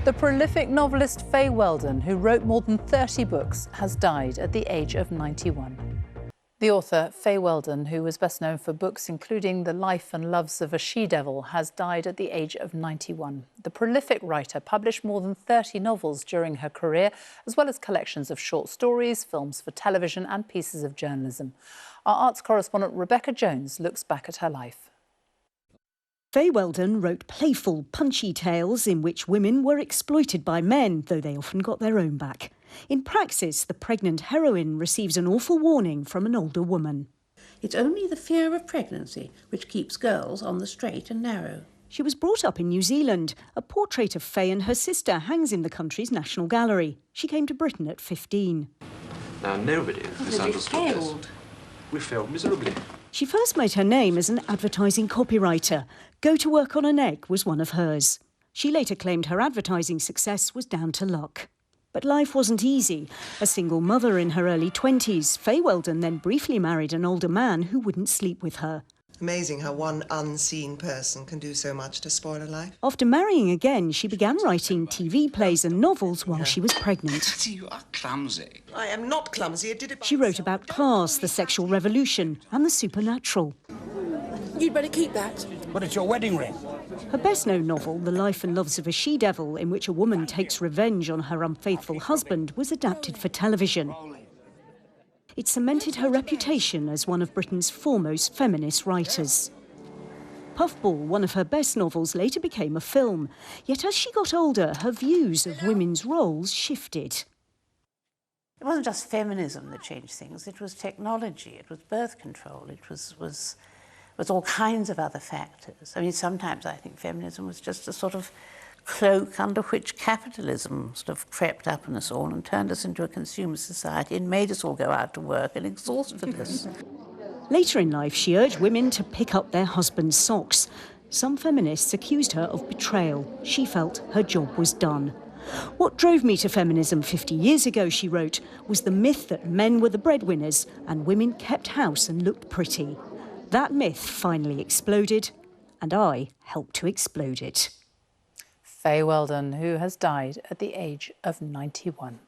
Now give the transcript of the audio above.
The prolific novelist Fay Wheldon, who wrote more than 30 books, has died at the age of 91. The author, Fay Wheldon, who was best known for books including The Life and Loves of a She-Devil, has died at the age of 91. The prolific writer published more than 30 novels during her career, as well as collections of short stories, films for television and pieces of journalism. Our arts correspondent Rebecca Jones looks back at her life. Fay Weldon wrote playful, punchy tales in which women were exploited by men, though they often got their own back. In praxis, the pregnant heroine receives an awful warning from an older woman. It's only the fear of pregnancy which keeps girls on the straight and narrow. She was brought up in New Zealand. A portrait of Fay and her sister hangs in the country's National Gallery. She came to Britain at 15. Now, nobody has understood this. We failed miserably. She first made her name as an advertising copywriter. Go to work on an egg was one of hers. She later claimed her advertising success was down to luck. But life wasn't easy. A single mother in her early 20s, Fay Weldon then briefly married an older man who wouldn't sleep with her. Amazing how one unseen person can do so much to spoil a life. After marrying again, she began writing TV plays and novels while she was pregnant. You are clumsy. I am not clumsy. I did it by She wrote myself. about class, the sexual revolution and the supernatural. You'd better keep that. But it's your wedding ring. Her best-known novel, The Life and Loves of a She-Devil, in which a woman takes revenge on her unfaithful husband, was adapted for television. It cemented her reputation as one of Britain's foremost feminist writers. Puffball, one of her best novels, later became a film. Yet as she got older, her views of women's roles shifted. It wasn't just feminism that changed things, it was technology, it was birth control, it was all kinds of other factors. I mean, sometimes I think feminism was just a sort of cloak under which capitalism sort of crept up on us all and turned us into a consumer society and made us all go out to work and exhausted us. Later in life, she urged women to pick up their husbands' socks. Some feminists accused her of betrayal. She felt her job was done. What drove me to feminism 50 years ago, she wrote, was the myth that men were the breadwinners and women kept house and looked pretty. That myth finally exploded, and I helped to explode it. Fay Weldon, who has died at the age of 91.